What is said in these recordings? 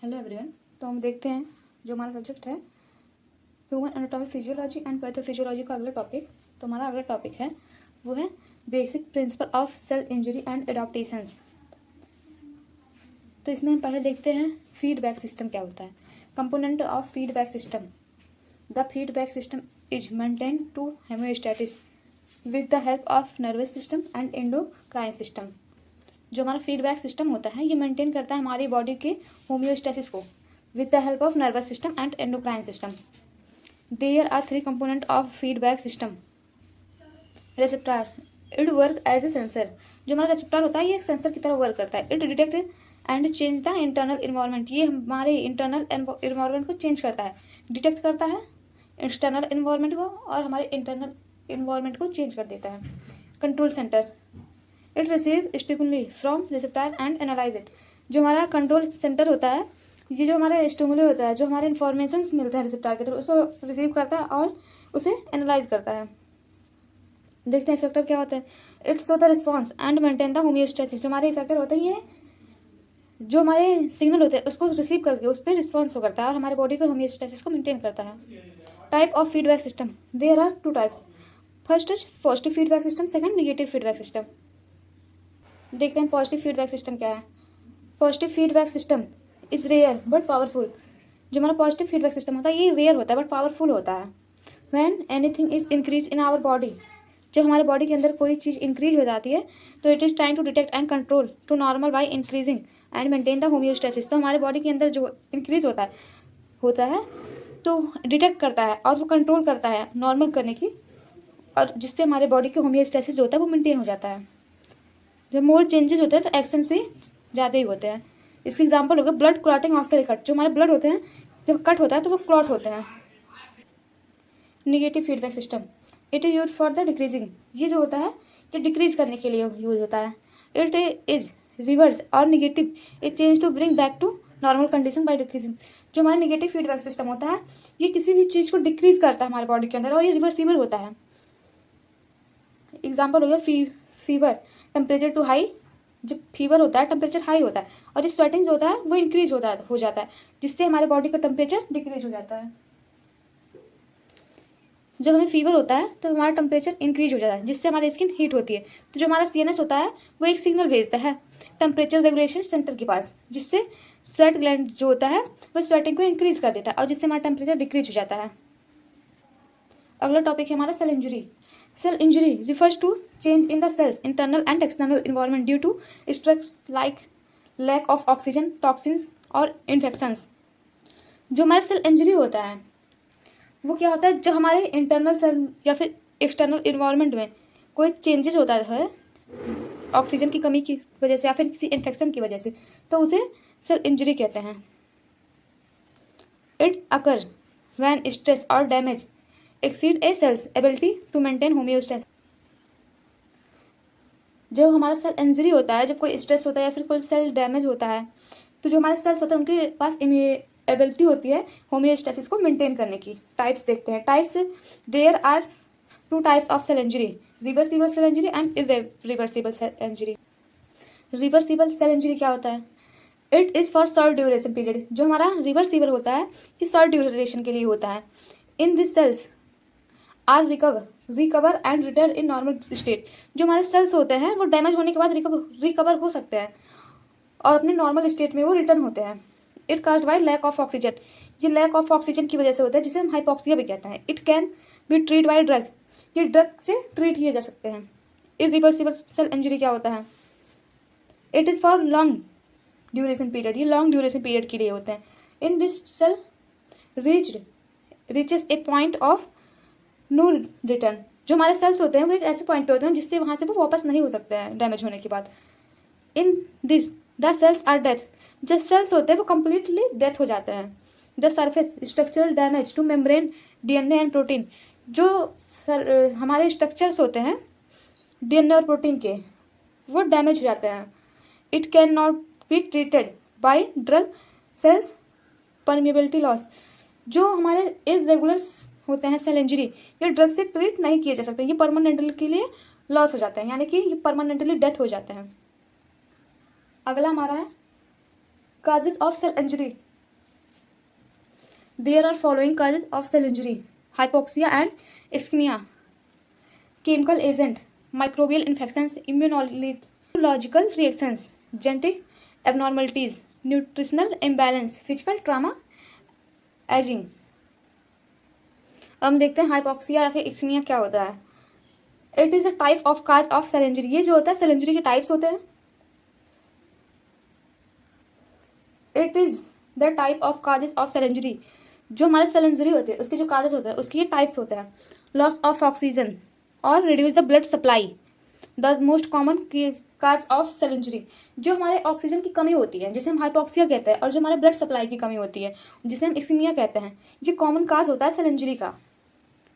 Hello everyone. तो हम देखते हैं जो हमारा सब्जेक्ट है human anatomy physiology and pathophysiology का अगला टॉपिक। तो हमारा अगला टॉपिक है वो है basic principle of cell injury and adaptations. तो इसमें हम पहले देखते हैं फीडबैक सिस्टम क्या होता है। Component of feedback system. The feedback system is maintain to homeostasis with the help of nervous system and endocrine system. जो हमारा फीडबैक सिस्टम होता है ये मेंटेन करता है हमारी बॉडी के होम्योस्टेसिस को with the help of nervous system and endocrine system. There are 3 component of feedback system. Receptor, it work as a sensor. जो हमारा रिसेप्टर होता है ये एक सेंसर की तरह वर्क करता है। It detect and change the internal environment. ये हमारे इंटरनल इन्वायरमेंट को चेंज करता है, डिटेक्ट करता है एक्सटर्नल इन्वायरमेंट को और हमारे इंटरनल इन्वायरमेंट को चेंज कर देता है। Control centre, it receive stimuli from receptor and analyse it. जो हमारा कंट्रोल सेंटर होता है ये जो हमारा स्टिमुली होता है, जो हमारे इन्फॉर्मेशन मिलते हैं रिसेप्टर के थ्रू, उसको रिसीव करता है और उसे एनालाइज करता है। देखते हैं इफेक्टर क्या होता है। It show the response and maintain the homeostasis. जो हमारे इफेक्टर होते हैं ये जो हमारे सिग्नल होते हैं उसको रिसीव करके उस पर रिस्पॉन्स करता है और हमारे बॉडी को होम्योस्टेसिस को मेंटेन करता है। Type of feedback system, there are 2 types. First is positive feedback system, second negative feedback system. देखते हैं पॉजिटिव फीडबैक सिस्टम क्या है। Positive feedback system is rare but powerful. जो हमारा पॉजिटिव फीडबैक सिस्टम होता है ये रेयर होता है बट पावरफुल होता है। When anything is increase in our body, जब हमारे बॉडी के अंदर कोई चीज़ इंक्रीज हो जाती है तो it is time to detect and control to normal by increasing and maintain the homeostasis. तो हमारे बॉडी के अंदर जो इंक्रीज होता है तो डिटेक्ट करता है और वो कंट्रोल करता है नॉर्मल करने की, और जिससे हमारे बॉडी के होम्योस्टेसिस जो होता है वो मेंटेन हो जाता है। जब मोर चेंजेस होते हैं तो एक्शंस भी ज़्यादा ही होते हैं। इसके एग्जांपल हो गया blood clotting after a cut. जो हमारे ब्लड होते हैं जब कट होता है तो वो क्लॉट होते हैं। Negative feedback system, it is use for the decreasing. ये जो होता है ये डिक्रीज करने के लिए यूज होता है। इट इज रिवर्स और negative, it change to bring back to normal condition by decreasing. जो हमारा नेगेटिव फीडबैक सिस्टम होता है ये किसी भी चीज़ को डिक्रीज करता है हमारे बॉडी के अंदर और ये रिवर्सिबल होता है। एग्जाम्पल हो गया फीवर, टेम्परेचर टू हाई। जब फीवर होता है टेम्परेचर हाई होता है और ये स्वेटिंग जो होता है वो इंक्रीज हो जाता है जिससे हमारे बॉडी का टेम्परेचर डिक्रीज हो जाता है। जब हमें फीवर होता है तो हमारा टेम्परेचर इंक्रीज हो जाता है जिससे हमारी स्किन हीट होती है। तो जो हमारा सीएनएस होता है वो एक सिग्नल भेजता है टेम्परेचर रेगुलेशन सेंटर के पास, जिससे स्वेट ग्लैंड जो होता है वो स्वेटिंग को इंक्रीज कर देता है और जिससे हमारा टेम्परेचर डिक्रीज हो जाता है। अगला टॉपिक है हमारा cell injury. Cell injury refers to change in the cell's internal and external environment due to stress like lack of oxygen, toxins और इन्फेक्शंस। जो हमारा सेल इंजरी होता है वो क्या होता है, जब हमारे इंटरनल सेल या फिर एक्सटर्नल इन्वायरमेंट में कोई चेंजेस होता है ऑक्सीजन की कमी की वजह से या फिर किसी इन्फेक्शन की वजह से, तो उसे सेल इंजरी कहते हैं। इट अकर व्हेन स्ट्रेस और damage exceed a cell's ability to maintain homeostasis. जब हमारा सेल इंजरी होता है, जब कोई स्ट्रेस होता है या फिर कोई सेल डैमेज होता है, तो जो हमारे सेल्स होते हैं उनके पास एबिलिटी होती है होम्योस्टेसिस को मेंटेन करने की। टाइप्स देखते हैं। Types, there are 2 types of cell injury, reversible cell injury and irreversible cell injury. Reversible cell injury क्या होता है, it is for short duration period. जो हमारा रिवर्सिबल होता है ये शॉर्ट ड्यूरेशन के लिए होता है। In this cells are recover and return in normal state. जो हमारे सेल्स होते हैं वो डैमेज होने के बाद रिकवर हो सकते हैं और अपने नॉर्मल स्टेट में वो रिटर्न होते हैं। It caused by lack of oxygen. ये लैक ऑफ ऑक्सीजन की वजह से होता है जिसे हम हाइपोक्सिया भी कहते हैं। It can be treat by drug. ये ड्रग से ट्रीट किए जा सकते हैं। इरिवर्सिबल सेल इंजरी क्या होता है, it is for long duration period. ये लॉन्ग ड्यूरेशन पीरियड के लिए होते हैं। In this cell reaches a point of no return. जो हमारे सेल्स होते हैं वो एक ऐसे पॉइंट पे होते हैं जिससे वहाँ से वो वापस नहीं हो सकते हैं डैमेज होने के बाद। In this the cells are death. जो सेल्स होते हैं वो कम्प्लीटली डेथ हो जाते हैं। The surface structural damage to membrane, DNA and protein. जो हमारे स्ट्रक्चर्स होते हैं डीएनए और प्रोटीन के वो डैमेज हो जाते हैं। It can not be treated by drug. Cells permeability loss. जो हमारे इरेगुलर होते हैं सेल इंजरी ये ड्रग से ट्रीट नहीं किए जा सकते, ये परमानेंटली के लिए लॉस हो जाते हैं, यानी कि ये परमानेंटली डेथ हो जाते हैं। अगला हमारा है causes of cell injury. There are following causes of cell injury: hypoxia and ischemia, chemical agent, microbial infections, immunological reactions, genetic abnormalities, nutritional imbalance, physical trauma, aging. हम देखते हैं हाइपोक्सिया या फिर इस्कीमिया क्या होता है। It is the type of cause of cell injury. ये जो होता है सेल इंजरी के टाइप्स होते हैं। It is the type of causes of cell injury. जो हमारे सेल इंजरी होते हैं उसके जो काजेस होते हैं उसके ये टाइप्स होते हैं: लॉस ऑफ ऑक्सीजन और reduce the blood supply, the most common cause of cell injury. जो हमारे ऑक्सीजन की कमी होती है जिसे हम हाइपोक्सिया कहते हैं, और जो हमारे ब्लड सप्लाई की कमी होती है जिसे हम इस्कीमिया कहते हैं, ये कॉमन काज होता है सेल इंजरी का।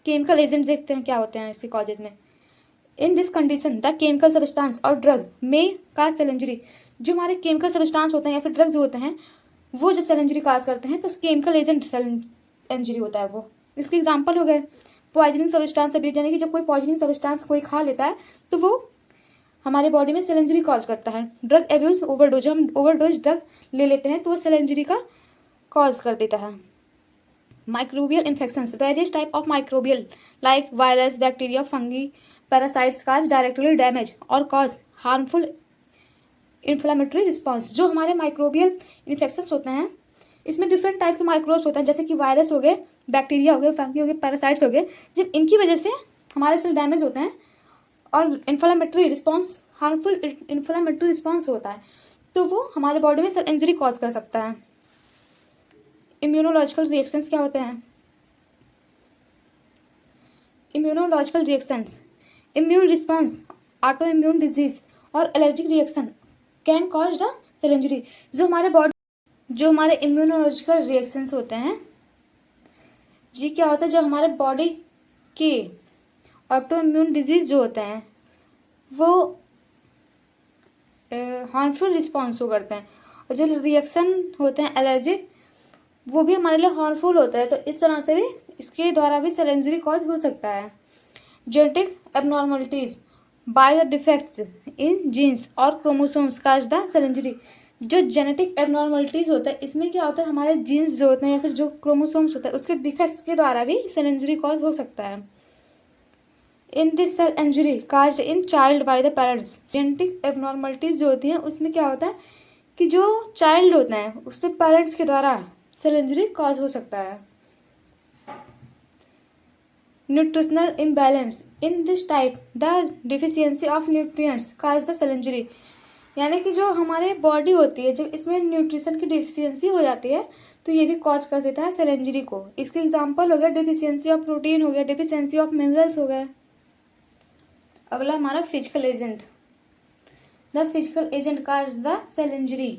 केमिकल एजेंट देखते हैं क्या होते हैं इसके कॉजेज में। In this condition the chemical substance और ड्रग में काज सेल इंजरी। जो हमारे केमिकल सब्सटेंस होते हैं या फिर ड्रग जो होते हैं वो जब सेल इंजरी काज करते हैं तो केमिकल एजेंट सेल इंजरी होता है वो। इसके एग्जांपल हो गए पॉइजनिंग सब्सटेंस अब्यूज, यानी कि जब कोई पॉइजनिंग सब्सटेंस कोई खा लेता है तो वो हमारे बॉडी में सेल इंजरी कॉज करता है। ड्रग एब्यूज, ओवरडोज, हम ओवरडोज ड्रग ले लेते हैं तो वो सेल इंजरी का कॉज कर देता है। Microbial infections, various type of microbial like virus, bacteria, fungi, parasites cause directly damage और कॉज हार्मफुल इन्फ्लामेटरी रिस्पॉन्स। जो हमारे माइक्रोबियल इन्फेक्शंस होते हैं इसमें डिफरेंट टाइप के माइक्रोब्स होते हैं, जैसे कि वायरस हो गए, बैक्टीरिया हो गए, फंगी हो गए, पैरासाइट्स हो गए। जब इनकी वजह से हमारे सेल डैमेज होते हैं और inflammatory response, harmful inflammatory response होता है तो वो हमारे बॉडी में सेल इंजरी कॉज कर सकता है। इम्यूनोलॉजिकल रिएक्शंस क्या होते हैं? Immunological reactions, immune response, auto immune disease और allergic reaction can cause the cell injury. जो हमारे इम्यूनोलॉजिकल रिएक्शंस होते हैं ये क्या होता है, जो हमारे बॉडी के ऑटो इम्यून डिजीज जो होते हैं वो हार्मफुल रिस्पॉन्स को करते हैं, और जो रिएक्शन होते हैं एलर्जिक वो भी हमारे लिए हार्मफुल होता है। तो इस तरह से भी इसके द्वारा भी सेल इंजरी कॉज हो सकता है। Genetic abnormalities by the defects in genes और chromosomes cause the cell injury. जो जेनेटिक एबनॉर्मलिटीज होता है इसमें क्या होता है, हमारे जीन्स जो होते हैं या फिर जो क्रोमोसोम्स होता है उसके डिफेक्ट्स के द्वारा भी सेल इंजरी कॉज हो सकता है। In this cell injury caused in child by the parents. Genetic abnormalities जो होती हैं उसमें क्या होता है कि जो चाइल्ड होता है उसमें पेरेंट्स के द्वारा सेल इंजरी कॉज हो सकता है। Nutritional imbalance, in this type the deficiency of nutrients cause the cell injury. यानी कि जो हमारे बॉडी होती है जब इसमें न्यूट्रिशन की डिफिशियंसी हो जाती है तो ये भी कॉज कर देता है सेल इंजरी को। इसके एग्जांपल हो गया डिफिशियंसी ऑफ प्रोटीन हो गया, डिफिशियंसी ऑफ मिनरल्स हो गए। अगला हमारा physical agent. The physical agent cause the cell injury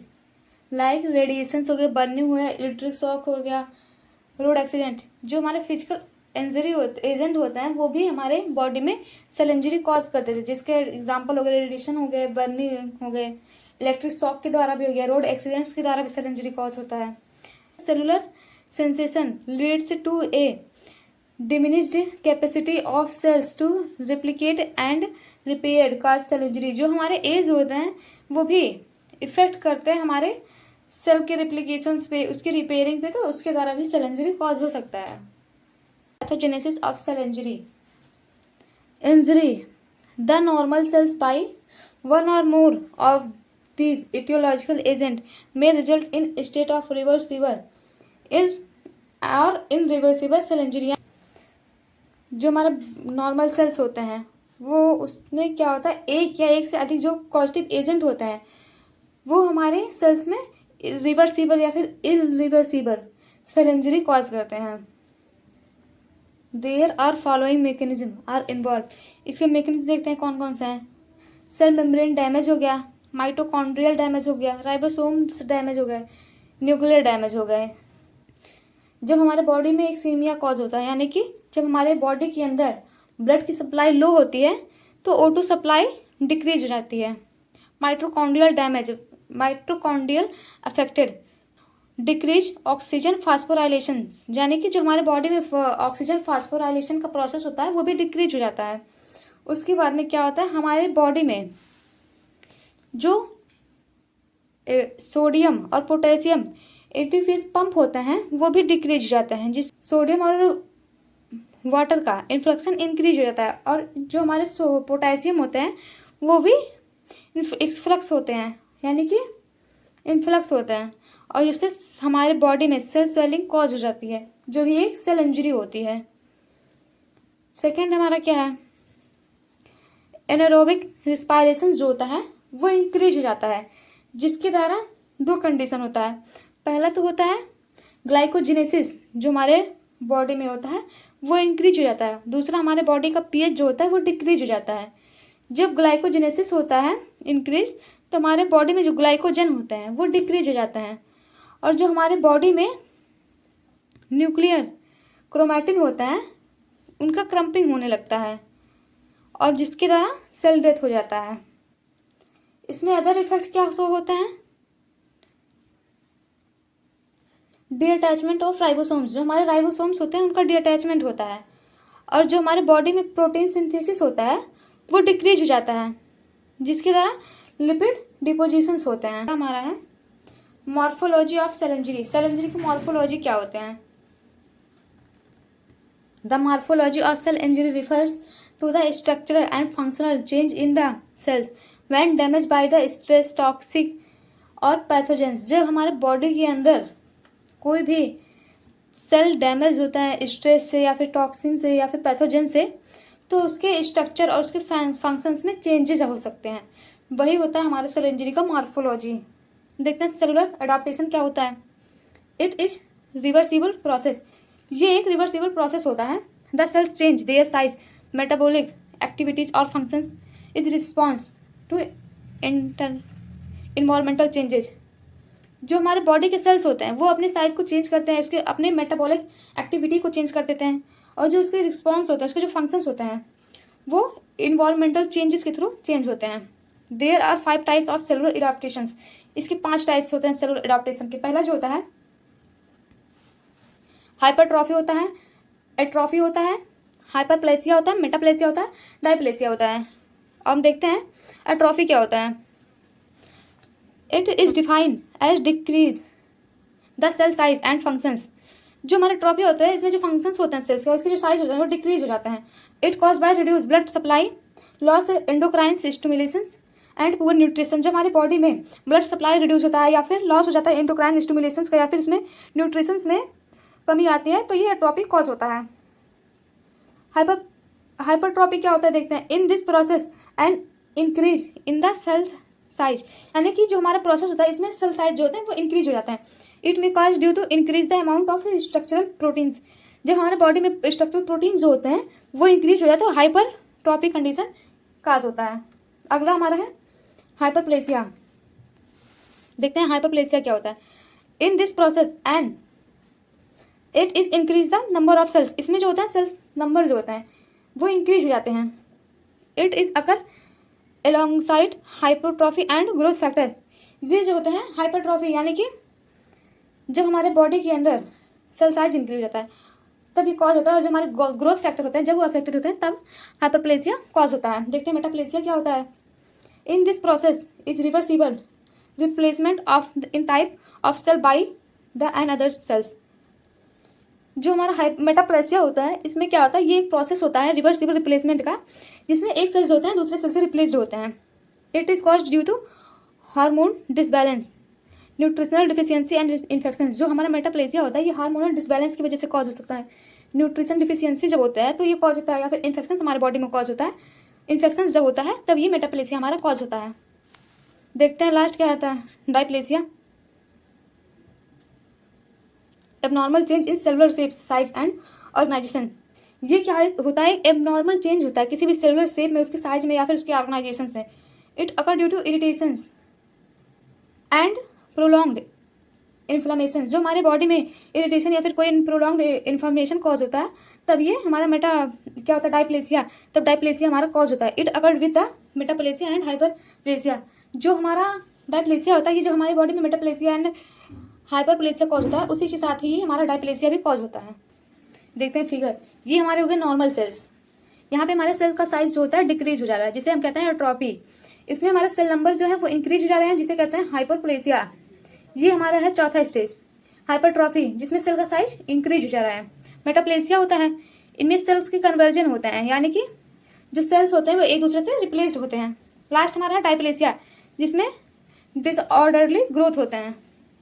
like radiation हो गए, बर्निंग हुआ, इलेक्ट्रिक शॉक हो गया, रोड एक्सीडेंट। जो हमारे फिजिकल इंजरी एजेंट होते हैं वो भी हमारे बॉडी में सेल इंजरी कॉज करते थे, जिसके एग्जांपल हो गए रेडिएशन हो गए, बर्निंग हो गए, इलेक्ट्रिक शॉक के द्वारा भी हो गया, रोड एक्सीडेंट्स के द्वारा भी सेल इंजरी कॉज होता है। Cellular sensation leads to a diminished capacity of cells to replicate and repair cause cell injury. जो हमारे एज होते हैं वो भी इफेक्ट करते हैं हमारे सेल के रिप्लिकेशंस पे, उसकी रिपेयरिंग पे, तो उसके द्वारा भी सेल इंजरी कॉज हो सकता है। Pathogenesis of cell injury the normal cells by one और more of these etiological agent may result in state of reversible or irreversible cell injury। जो हमारे नॉर्मल सेल्स होते हैं वो उसमें क्या होता है, एक या एक से अधिक जो पॉजिटिव एजेंट होते हैं वो हमारे सेल्स में रिवर्सिबल या फिर इरिवर्सिबल सेल इंजरी कॉज करते हैं। There are following mechanism are involve. इसके मैकेनिज्म देखते हैं कौन कौन से हैं। सेल मेम्ब्रेन डैमेज हो गया, माइटोकॉन्ड्रियल डैमेज हो गया, राइबोसोम्स डैमेज हो गए, न्यूक्लियर डैमेज हो गए। जब हमारे बॉडी में एक्सीमिया कॉज होता है, यानी कि जब हमारे बॉडी के अंदर ब्लड की सप्लाई लो होती है तो O2 सप्लाई डिक्रीज हो जाती है। Mitochondrial damage, mitochondrial affected, decrease oxygen phosphorylation, यानी कि जो हमारे बॉडी में ऑक्सीजन फास्फोराइलेशन का प्रोसेस होता है वो भी डिक्रीज हो जाता है। उसके बाद में क्या होता है, हमारे बॉडी में जो सोडियम और पोटेशियम एटीपीज पंप होते हैं वो भी डिक्रीज हो जाते हैं, जिस सोडियम और वाटर का इन्फ्लक्शन इंक्रीज हो जाता है, और जो हमारे पोटेशियम होते हैं वो भी एक्सफ्लक्स होते हैं, यानी कि इन्फ्लक्स होते हैं, और जिससे हमारे बॉडी में सेल स्वेलिंग कॉज हो जाती है, जो भी एक सेल इंजरी होती है। सेकेंड हमारा क्या है, एनारोबिक रिस्पायरेशन जो होता है वो इंक्रीज हो जाता है, जिसके द्वारा दो कंडीशन होता है। पहला तो होता है ग्लाइकोजेनेसिस, जो हमारे बॉडी में होता है वो इंक्रीज हो जाता है। दूसरा हमारे बॉडी का पीएच जो होता है वो डिक्रीज हो जाता है। जब ग्लाइकोजेनेसिस होता है इंक्रीज, तो हमारे बॉडी में जो ग्लाइकोजन होते हैं वो डिक्रीज हो जाता है, और जो हमारे बॉडी में न्यूक्लियर क्रोमैटिन होता है उनका क्रम्पिंग होने लगता है, और जिसके द्वारा सेल डेथ हो जाता है। इसमें अदर इफेक्ट क्या शो होता है, डीअटैचमेंट ऑफ राइबोसोम्स, जो हमारे राइबोसोम्स होते हैं उनका डीअटैचमेंट होता है, और जो हमारे बॉडी में प्रोटीन सिंथेसिस होता है वो डिक्रीज हो जाता है, जिसके द्वारा लिपिड डिपोजिशंस होते हैं। हमारा है morphology of cell injury. Cell injury की मॉर्फोलॉजी क्या होते हैं? The morphology of cell injury refers to the structural and functional change in the cells when damage by the stress, toxic और पैथोजेंस। जब हमारे बॉडी के अंदर कोई भी सेल डैमेज होता है स्ट्रेस से या फिर टॉक्सिन से या फिर पैथोजन से, तो उसके स्ट्रक्चर और उसके फंक्शंस में चेंजेस हो सकते हैं। वही होता है हमारे सेल इंजरी का मॉर्फोलॉजी। देखते हैं सेलुलर अडाप्टेशन क्या होता है। It is reversible process. ये एक रिवर्सिबल प्रोसेस होता है। The cells change their size, metabolic activities और functions is response to environmental changes. जो हमारे बॉडी के सेल्स होते हैं वो अपने साइज को चेंज करते हैं, उसके अपने मेटाबॉलिक एक्टिविटी को चेंज कर देते हैं, और जो उसके रिस्पॉन्स होता है, उसके जो फंक्शंस होते हैं वो इन्वायरमेंटल चेंजेस के थ्रू चेंज होते हैं। There are 5 types of cellular adaptations. इसके 5 टाइप्स होते हैं सेलुलर एडाप्टेशन के। पहला जो होता है हाइपरट्रॉफी होता है, एट्रॉफी होता है, हाइपरप्लेसिया होता है, मेटाप्लेसिया होता है, डायप्लेसिया होता है। अब हम देखते हैं एट्रॉफी क्या होता है। It is defined as decrease the cell size and functions. जो हमारे ट्रॉफी होता है इसमें जो फंक्शंस होते हैं सेल्स के, उसके जो साइज होता है वो डिक्रीज हो जाता है। It cause by reduce blood supply, loss endocrine stimulations and poor nutrition. जब हमारी बॉडी में ब्लड सप्लाई रिड्यूस होता है या फिर लॉस हो जाता है एंडोक्राइन स्टिमुलेशंस का, या फिर उसमें न्यूट्रिशंस में कमी आती है, तो ये एट्रॉफी कॉज होता है। हाइपरट्रॉफी क्या होता है देखते हैं। In this process and increase in the cell size, यानी कि जो हमारा प्रोसेस होता है इसमें सेल साइज जो होते हैं वो इंक्रीज हो जाता है। It may cause due to increase the amount of structural proteins. जब हमारे बॉडी में स्ट्रक्चरल प्रोटीन्स जो होते हैं वो इंक्रीज हो जाते हैं, हाइपरट्रॉफी कंडीशन काज होता है। अगला हमारा है हाइपरप्लेसिया। देखते हैं हाइपरप्लेसिया क्या होता है। In this process and it is increase the number of cells. इसमें जो होता है सेल्स नंबर जो होते हैं वो इंक्रीज हो जाते हैं। It is occur alongside hypertrophy and growth factor. ये जो होते हैं हाइपरट्रॉफी, यानी कि जब हमारे बॉडी के अंदर सेल साइज इंक्रीज हो जाता है तब ये कॉज होता है, और जो हमारे ग्रोथ फैक्टर होते हैं जब वो अफेक्टेड होते हैं तब हाइपरप्लेसिया कॉज होता है। देखते हैं मेटाप्लेसिया क्या होता है। In this process is reversible replacement of in type of cell by the and other cells. जो हमारा मेटाप्लेसिया होता है इसमें क्या होता है, ये एक प्रोसेस होता है रिवर्सिबल रिप्लेसमेंट का, जिसमें एक सेल्स होते हैं दूसरे सेल से रिप्लेस्ड होते हैं। It is caused due to hormone disbalance, nutritional deficiency and infection. जो हमारा मेटाप्लेसिया होता है ये हार्मोनल डिसबैलेंस की वजह से कॉज हो सकता है। न्यूट्रिशन डिफिशियंसी जब होता है तो ये कॉज होता है, या फिर इन्फेक्शन हमारे बॉडी में कॉज होता है। इन्फेक्शन जब होता है तब ये मेटाप्लेसिया हमारा कॉज होता है। देखते हैं लास्ट क्या आता है, dysplasia. Abnormal change in cellular shape, size and organization. ये क्या होता है, एबनॉर्मल चेंज होता है किसी भी सेलुलर शेप में, उसके साइज में या फिर उसके ऑर्गेनाइजेशन में। It occur due to irritations and prolonged inflammation. जो हमारे बॉडी में इरिटेशन या फिर कोई प्रोलॉन्ग्ड इन्फ्लामेशन कॉज होता है तब ये हमारा क्या होता है डायप्लेसिया, तब डायप्लेसिया हमारा कॉज होता है। It occur with the metaplasia and hyperplasia. जो हमारा डायप्लेसिया होता है ये जो हमारी बॉडी में मेटाप्लेसिया एंड हाइपरप्लेसिया कॉज होता है उसी के साथ ही हमारा डायप्लेसिया भी कॉज होता है। देखते हैं फिगर। ये हमारे हो गए नॉर्मल सेल्स। यहाँ पे हमारे सेल का साइज जो होता है डिक्रीज हो जा रहा है, जिसे हम कहते हैं एट्रॉफी। इसमें हमारे सेल नंबर जो है वो इंक्रीज हो जा रहे हैं, जिसे कहते हैं हाइपरप्लेसिया। ये हमारा है चौथा स्टेज। हाइपरट्रॉफी, जिसमें सेल का साइज इंक्रीज हो जा रहा है। मेटाप्लेसिया होता है, इनमें सेल्स के कन्वर्जन होता है, यानी कि जो सेल्स होते हैं वो एक दूसरे से रिप्लेस्ड होते हैं। लास्ट हमारा है डायप्लेसिया, जिसमें डिसऑर्डरली ग्रोथ होते हैं।